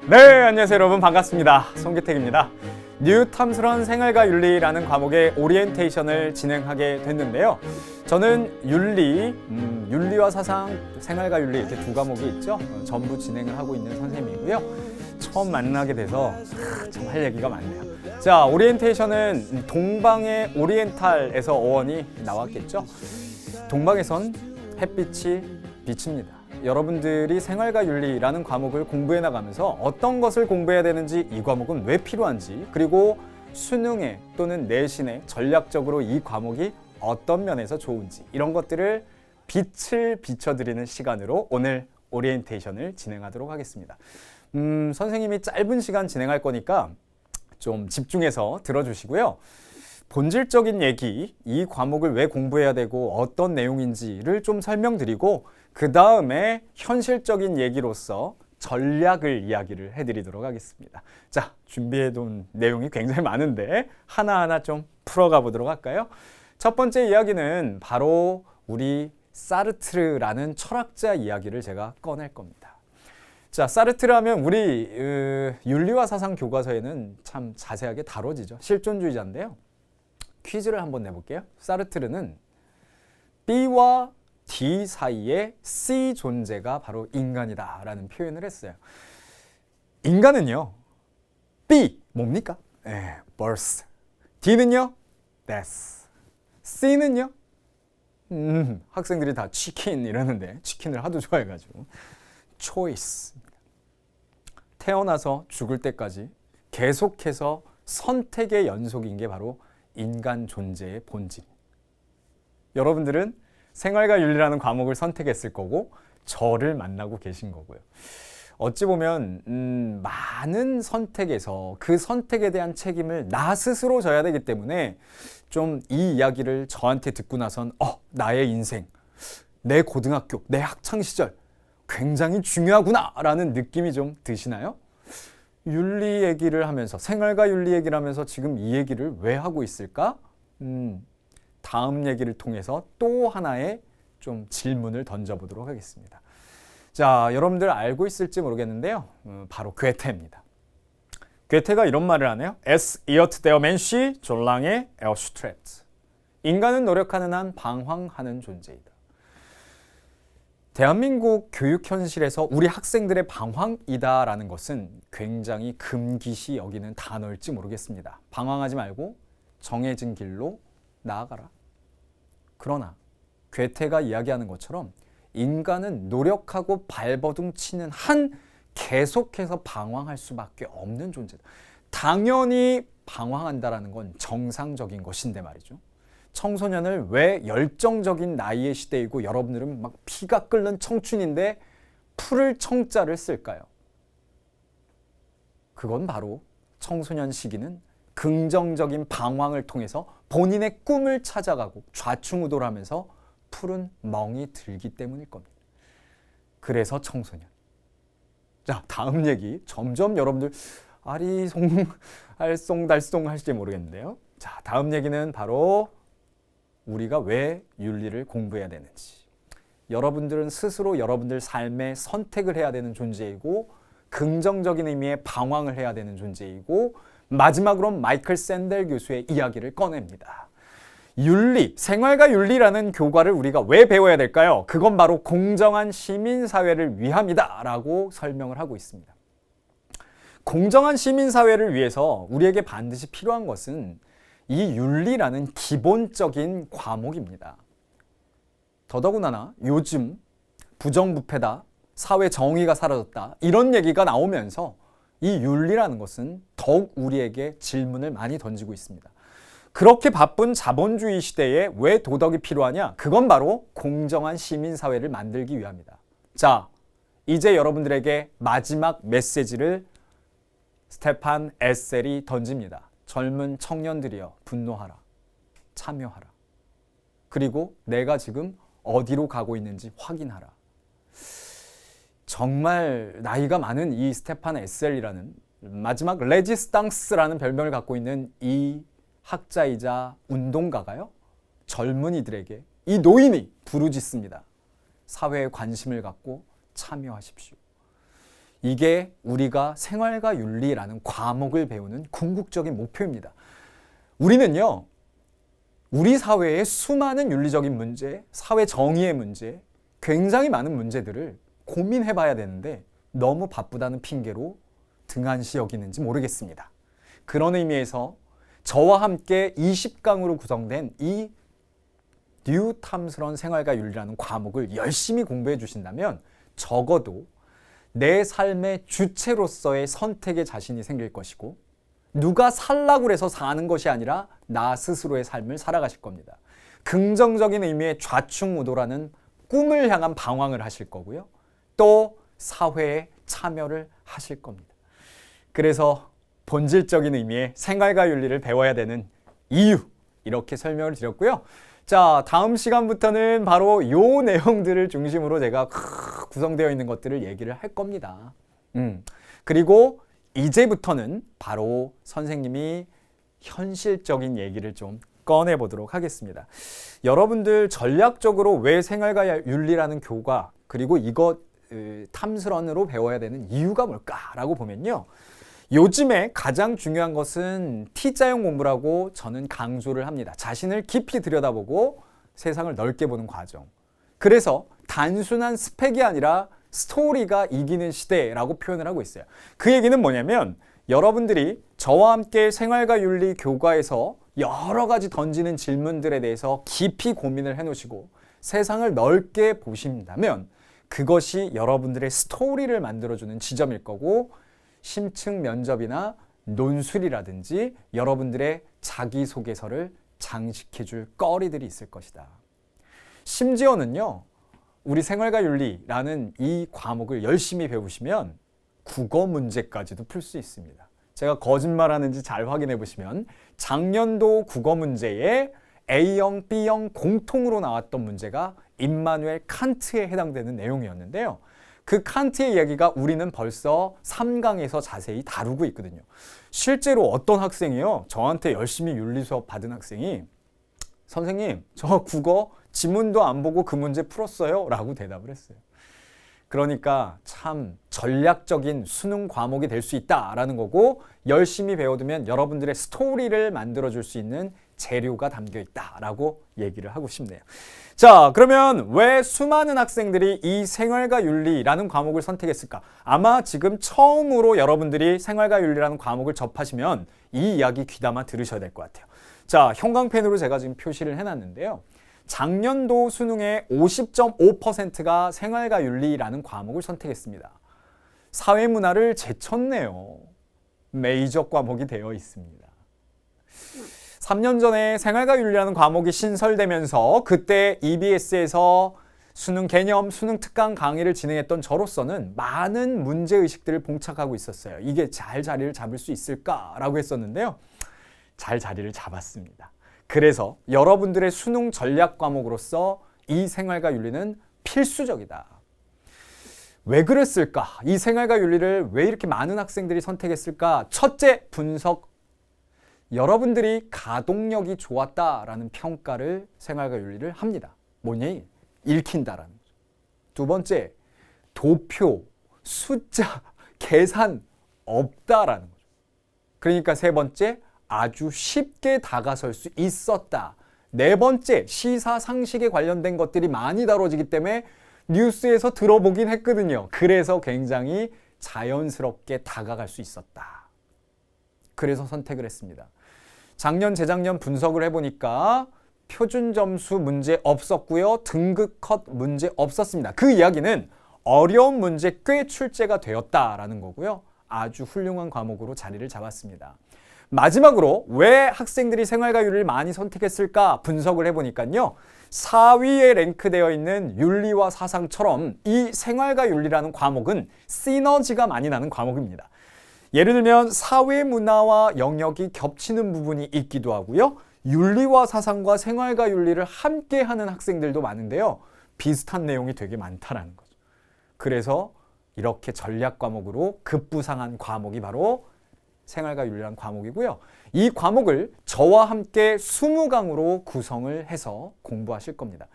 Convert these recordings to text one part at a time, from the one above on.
네, 안녕하세요 여러분, 반갑습니다. 송기택입니다. 뉴탐스런 생활과 윤리라는 과목의 오리엔테이션을 진행하게 됐는데요. 저는 윤리와 사상, 생활과 윤리 이렇게 두 과목이 있죠. 전부 진행을 하고 있는 선생님이고요. 처음 만나게 돼서 참 할 얘기가 많네요. 자, 오리엔테이션은 동방의 오리엔탈에서 어원이 나왔겠죠. 동방에선 햇빛이 비칩니다. 여러분들이 생활과 윤리라는 과목을 공부해 나가면서 어떤 것을 공부해야 되는지, 이 과목은 왜 필요한지, 그리고 수능에 또는 내신에 전략적으로 이 과목이 어떤 면에서 좋은지, 이런 것들을 빛을 비춰드리는 시간으로 오늘 오리엔테이션을 진행하도록 하겠습니다. 선생님이 짧은 시간 진행할 거니까 좀 집중해서 들어주시고요. 본질적인 얘기, 이 과목을 왜 공부해야 되고 어떤 내용인지를 좀 설명드리고, 그 다음에 현실적인 얘기로서 전략을 이야기를 해드리도록 하겠습니다. 자, 준비해둔 내용이 굉장히 많은데 하나하나 좀 풀어가 보도록 할까요? 첫 번째 이야기는 바로 우리 사르트르라는 철학자 이야기를 제가 꺼낼 겁니다. 자, 사르트르 하면 우리 윤리와 사상 교과서에는 참 자세하게 다뤄지죠. 실존주의자인데요. 퀴즈를 한번 내볼게요. 사르트르는 B와 D 사이에 C 존재가 바로 인간이다 라는 표현을 했어요. 인간은요, B 뭡니까? birth. D는요, death. C는요, 학생들이 다 치킨 이러는데 치킨을 하도 좋아해가지고 choice. 태어나서 죽을 때까지 계속해서 선택의 연속인 게 바로 인간 존재의 본질. 여러분들은 생활과 윤리라는 과목을 선택했을 거고 저를 만나고 계신 거고요. 어찌 보면 많은 선택에서 그 선택에 대한 책임을 나 스스로 져야 되기 때문에 좀 이 이야기를 저한테 듣고 나선 나의 인생, 내 고등학교, 내 학창시절 굉장히 중요하구나 라는 느낌이 좀 드시나요? 윤리 얘기를 하면서, 생활과 윤리 얘기를 하면서 지금 이 얘기를 왜 하고 있을까? 다음 얘기를 통해서 또 하나의 좀 질문을 던져보도록 하겠습니다. 자, 여러분들 알고 있을지 모르겠는데요. 바로 괴테입니다. 괴테가 이런 말을 하네요. Es irrt der Mensch, solange er strebt. 인간은 노력하는 한 방황하는 존재이다. 대한민국 교육 현실에서 우리 학생들의 방황이다라는 것은 굉장히 금기시 여기는 단어일지 모르겠습니다. 방황하지 말고 정해진 길로 나아가라. 그러나 괴테가 이야기하는 것처럼 인간은 노력하고 발버둥 치는 한 계속해서 방황할 수밖에 없는 존재다. 당연히 방황한다라는 건 정상적인 것인데 말이죠. 청소년을 왜 열정적인 나이의 시대이고 여러분들은 막 피가 끓는 청춘인데 풀을 청자를 쓸까요? 그건 바로 청소년 시기는 긍정적인 방황을 통해서 본인의 꿈을 찾아가고 좌충우돌하면서 푸른 멍이 들기 때문일 겁니다. 그래서 청소년. 자, 다음 얘기. 점점 여러분들 알쏭달쏭 할지 모르겠는데요. 자, 다음 얘기는 바로 우리가 왜 윤리를 공부해야 되는지. 여러분들은 스스로 여러분들 삶의 선택을 해야 되는 존재이고 긍정적인 의미의 방황을 해야 되는 존재이고, 마지막으로 마이클 샌델 교수의 이야기를 꺼냅니다. 윤리, 생활과 윤리라는 교과를 우리가 왜 배워야 될까요? 그건 바로 공정한 시민사회를 위함이다 라고 설명을 하고 있습니다. 공정한 시민사회를 위해서 우리에게 반드시 필요한 것은 이 윤리라는 기본적인 과목입니다. 더더군다나 요즘 부정부패다, 사회 정의가 사라졌다, 이런 얘기가 나오면서 이 윤리라는 것은 더욱 우리에게 질문을 많이 던지고 있습니다. 그렇게 바쁜 자본주의 시대에 왜 도덕이 필요하냐? 그건 바로 공정한 시민사회를 만들기 위함이다. 자, 이제 여러분들에게 마지막 메시지를 스테판 에셀이 던집니다. 젊은 청년들이여, 분노하라. 참여하라. 그리고 내가 지금 어디로 가고 있는지 확인하라. 정말 나이가 많은 이 스테판 에셀이라는 마지막 레지스탕스라는 별명을 갖고 있는 이 학자이자 운동가가요, 젊은이들에게, 이 노인이 부르짖습니다. 사회에 관심을 갖고 참여하십시오. 이게 우리가 생활과 윤리라는 과목을 배우는 궁극적인 목표입니다. 우리는요, 우리 사회의 수많은 윤리적인 문제, 사회 정의의 문제, 굉장히 많은 문제들을 고민해 봐야 되는데 너무 바쁘다는 핑계로 등한시 여기는지 모르겠습니다. 그런 의미에서 저와 함께 20강으로 구성된 이 뉴탐스러운 생활과 윤리라는 과목을 열심히 공부해 주신다면 적어도 내 삶의 주체로서의 선택의 자신이 생길 것이고 누가 살라고 해서 사는 것이 아니라 나 스스로의 삶을 살아가실 겁니다. 긍정적인 의미의 좌충우돌하는 꿈을 향한 방황을 하실 거고요. 또 사회에 참여를 하실 겁니다. 그래서 본질적인 의미의 생활과 윤리를 배워야 되는 이유, 이렇게 설명을 드렸고요. 자, 다음 시간부터는 바로 요 내용들을 중심으로 제가 구성되어 있는 것들을 얘기를 할 겁니다. 그리고 이제부터는 바로 선생님이 현실적인 얘기를 좀 꺼내보도록 하겠습니다. 여러분들 전략적으로 왜 생활과 윤리라는 교과, 그리고 이것 탐스런으로 배워야 되는 이유가 뭘까라고 보면요. 요즘에 가장 중요한 것은 T자형 공부라고 저는 강조를 합니다. 자신을 깊이 들여다보고 세상을 넓게 보는 과정. 그래서 단순한 스펙이 아니라 스토리가 이기는 시대라고 표현을 하고 있어요. 그 얘기는 뭐냐면 여러분들이 저와 함께 생활과 윤리 교과에서 여러 가지 던지는 질문들에 대해서 깊이 고민을 해놓으시고 세상을 넓게 보신다면 그것이 여러분들의 스토리를 만들어주는 지점일 거고 심층 면접이나 논술이라든지 여러분들의 자기소개서를 장식해줄 거리들이 있을 것이다. 심지어는요, 우리 생활과 윤리라는 이 과목을 열심히 배우시면 국어 문제까지도 풀 수 있습니다. 제가 거짓말하는지 잘 확인해 보시면 작년도 국어 문제에 A형, B형 공통으로 나왔던 문제가 임마누엘 칸트에 해당되는 내용이었는데요. 그 칸트의 이야기가 우리는 벌써 3강에서 자세히 다루고 있거든요. 실제로 어떤 학생이요, 저한테 열심히 윤리 수업 받은 학생이 선생님, 저 국어 지문도 안 보고 그 문제 풀었어요 라고 대답을 했어요. 그러니까 참 전략적인 수능 과목이 될 수 있다라는 거고 열심히 배워두면 여러분들의 스토리를 만들어줄 수 있는 재료가 담겨 있다라고 얘기를 하고 싶네요. 자, 그러면 왜 수많은 학생들이 이 생활과 윤리라는 과목을 선택했을까? 아마 지금 처음으로 여러분들이 생활과 윤리라는 과목을 접하시면 이 이야기 귀담아 들으셔야 될 것 같아요. 자, 형광펜으로 제가 지금 표시를 해놨는데요. 작년도 수능의 50.5%가 생활과 윤리라는 과목을 선택했습니다. 사회문화를 제쳤네요. 메이저 과목이 되어 있습니다. 3년 전에 생활과 윤리라는 과목이 신설되면서 그때 EBS에서 수능 개념, 수능 특강 강의를 진행했던 저로서는 많은 문제의식들을 봉착하고 있었어요. 이게 잘 자리를 잡을 수 있을까라고 했었는데요. 잘 자리를 잡았습니다. 그래서 여러분들의 수능 전략 과목으로서 이 생활과 윤리는 필수적이다. 왜 그랬을까? 이 생활과 윤리를 왜 이렇게 많은 학생들이 선택했을까? 첫째, 분석. 여러분들이 가동력이 좋았다라는 평가를 생활과 윤리를 합니다. 뭐니? 읽힌다라는 거죠. 두 번째, 도표, 숫자, 계산 없다라는 거죠. 그러니까 세 번째, 아주 쉽게 다가설 수 있었다. 네 번째, 시사 상식에 관련된 것들이 많이 다뤄지기 때문에 뉴스에서 들어보긴 했거든요. 그래서 굉장히 자연스럽게 다가갈 수 있었다. 그래서 선택을 했습니다. 작년, 재작년 분석을 해보니까 표준 점수 문제 없었고요. 등급 컷 문제 없었습니다. 그 이야기는 어려운 문제 꽤 출제가 되었다라는 거고요. 아주 훌륭한 과목으로 자리를 잡았습니다. 마지막으로 왜 학생들이 생활과 윤리를 많이 선택했을까 분석을 해보니까요. 4위에 랭크되어 있는 윤리와 사상처럼 이 생활과 윤리라는 과목은 시너지가 많이 나는 과목입니다. 예를 들면 사회문화와 영역이 겹치는 부분이 있기도 하고요. 윤리와 사상과 생활과 윤리를 함께하는 학생들도 많은데요. 비슷한 내용이 되게 많다라는 거죠. 그래서 이렇게 전략 과목으로 급부상한 과목이 바로 생활과 윤리라는 과목이고요. 이 과목을 저와 함께 20강으로 구성을 해서 공부하실 겁니다.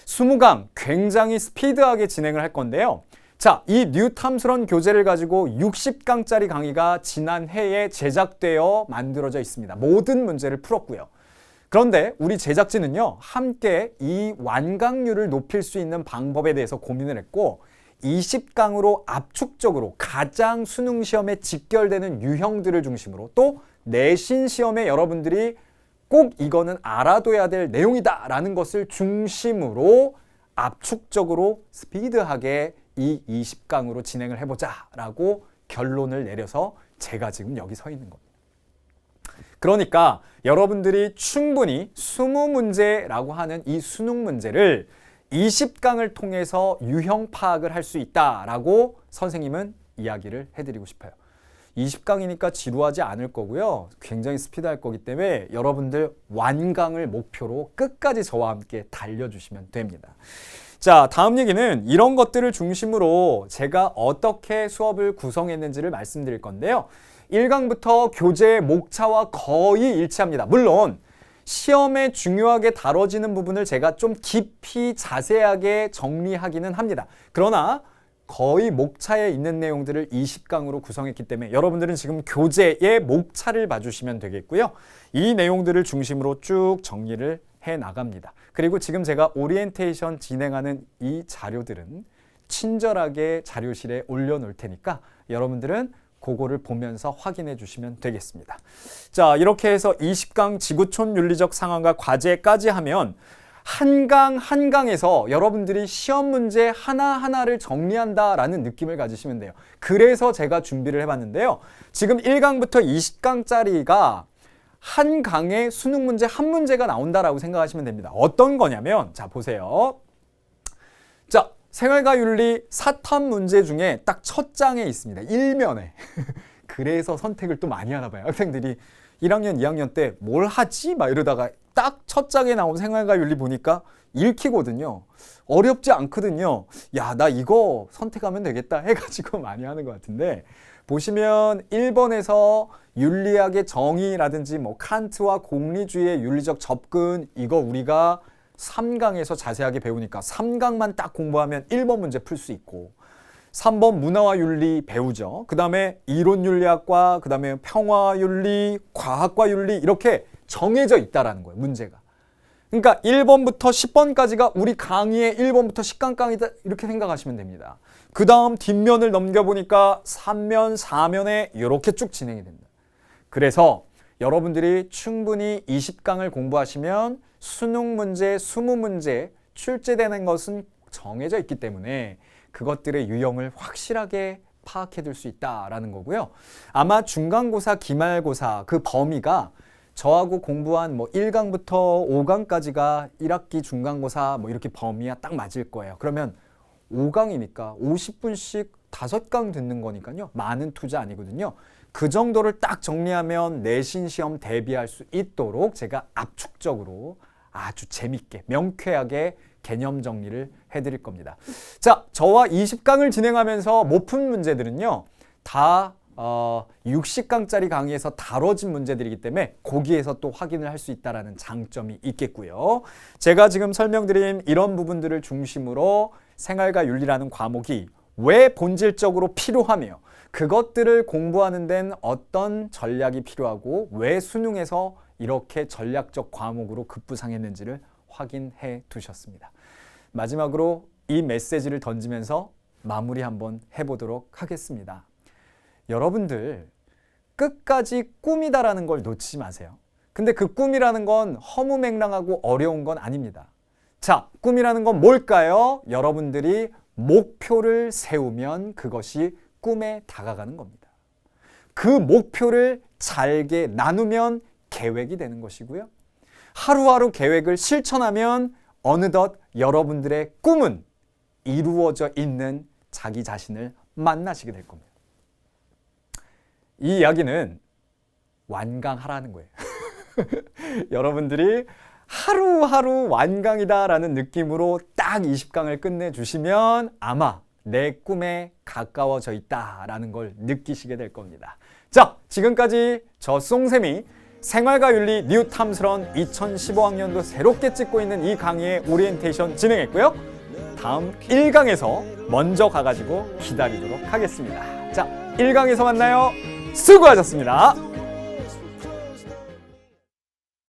20강 굉장히 스피드하게 진행을 할 건데요. 자, 이 뉴탐스런 교재를 가지고 60강짜리 강의가 지난 해에 제작되어 만들어져 있습니다. 모든 문제를 풀었고요. 그런데 우리 제작진은요, 함께 이 완강률을 높일 수 있는 방법에 대해서 고민을 했고 20강으로 압축적으로 가장 수능 시험에 직결되는 유형들을 중심으로 또 내신 시험에 여러분들이 꼭 이거는 알아둬야 될 내용이다 라는 것을 중심으로 압축적으로 스피드하게 이 20강으로 진행을 해보자 라고 결론을 내려서 제가 지금 여기 서 있는 겁니다. 그러니까 여러분들이 충분히 20문제라고 하는 이 수능 문제를 20강을 통해서 유형 파악을 할 수 있다라고 선생님은 이야기를 해드리고 싶어요. 20강이니까 지루하지 않을 거고요. 굉장히 스피드할 거기 때문에 여러분들 완강을 목표로 끝까지 저와 함께 달려주시면 됩니다. 자, 다음 얘기는 이런 것들을 중심으로 제가 어떻게 수업을 구성했는지를 말씀드릴 건데요. 1강부터 교재의 목차와 거의 일치합니다. 물론 시험에 중요하게 다뤄지는 부분을 제가 좀 깊이 자세하게 정리하기는 합니다. 그러나 거의 목차에 있는 내용들을 20강으로 구성했기 때문에 여러분들은 지금 교재의 목차를 봐주시면 되겠고요. 이 내용들을 중심으로 쭉 정리를 해 나갑니다. 그리고 지금 제가 오리엔테이션 진행하는 이 자료들은 친절하게 자료실에 올려놓을 테니까 여러분들은 그거를 보면서 확인해 주시면 되겠습니다. 자, 이렇게 해서 20강 지구촌 윤리적 상황과 과제까지 하면 한 강 한 강에서 여러분들이 시험 문제 하나하나를 정리한다라는 느낌을 가지시면 돼요. 그래서 제가 준비를 해봤는데요. 지금 1강부터 20강짜리가 한 강에 수능 문제 한 문제가 나온다라고 생각하시면 됩니다. 어떤 거냐면 자, 보세요. 자, 생활과 윤리 사탐 문제 중에 딱 첫 장에 있습니다. 1면에. 그래서 선택을 또 많이 하나 봐요. 학생들이 1학년, 2학년 때 뭘 하지? 막 이러다가 딱 첫 장에 나온 생활과 윤리 보니까 읽히거든요. 어렵지 않거든요. 야, 나 이거 선택하면 되겠다 해가지고 많이 하는 것 같은데 보시면 1번에서 윤리학의 정의라든지 뭐 칸트와 공리주의의 윤리적 접근 이거 우리가 3강에서 자세하게 배우니까 3강만 딱 공부하면 1번 문제 풀 수 있고 3번 문화와 윤리 배우죠. 그 다음에 이론윤리학과 그 다음에 평화윤리, 과학과 윤리 이렇게 정해져 있다라는 거예요. 문제가. 그러니까 1번부터 10번까지가 우리 강의의 1번부터 10강 강의다 이렇게 생각하시면 됩니다. 그 다음 뒷면을 넘겨보니까 3면, 4면에 이렇게 쭉 진행이 됩니다. 그래서 여러분들이 충분히 20강을 공부하시면 수능 문제, 20문제 출제되는 것은 정해져 있기 때문에 그것들의 유형을 확실하게 파악해 둘 수 있다라는 거고요. 아마 중간고사, 기말고사 그 범위가 저하고 공부한 뭐 1강부터 5강까지가 1학기 중간고사 뭐 이렇게 범위가 딱 맞을 거예요. 그러면 5강이니까 50분씩 5강 듣는 거니까요. 많은 투자 아니거든요. 그 정도를 딱 정리하면 내신 시험 대비할 수 있도록 제가 압축적으로 아주 재밌게 명쾌하게 개념 정리를 해드릴 겁니다. 자, 저와 20강을 진행하면서 못 푼 문제들은요. 다 60강짜리 강의에서 다뤄진 문제들이기 때문에 거기에서 또 확인을 할 수 있다는 장점이 있겠고요. 제가 지금 설명드린 이런 부분들을 중심으로 생활과 윤리라는 과목이 왜 본질적으로 필요하며 그것들을 공부하는 데는 어떤 전략이 필요하고 왜 수능에서 이렇게 전략적 과목으로 급부상했는지를 확인해 두셨습니다. 마지막으로 이 메시지를 던지면서 마무리 한번 해보도록 하겠습니다. 여러분들 끝까지 꿈이다라는 걸 놓치지 마세요. 근데 그 꿈이라는 건 허무맹랑하고 어려운 건 아닙니다. 자, 꿈이라는 건 뭘까요? 여러분들이 목표를 세우면 그것이 꿈에 다가가는 겁니다. 그 목표를 잘게 나누면 계획이 되는 것이고요. 하루하루 계획을 실천하면 어느덧 여러분들의 꿈은 이루어져 있는 자기 자신을 만나시게 될 겁니다. 이 이야기는 완강하라는 거예요. 여러분들이 하루하루 완강이다라는 느낌으로 딱 20강을 끝내주시면 아마 내 꿈에 가까워져 있다라는 걸 느끼시게 될 겁니다. 자, 지금까지 저 송쌤이 생활과 윤리 뉴탐스런 2015학년도 새롭게 찍고 있는 이 강의의 오리엔테이션 진행했고요. 다음 1강에서 먼저 가가지고 기다리도록 하겠습니다. 자, 1강에서 만나요. 수고하셨습니다.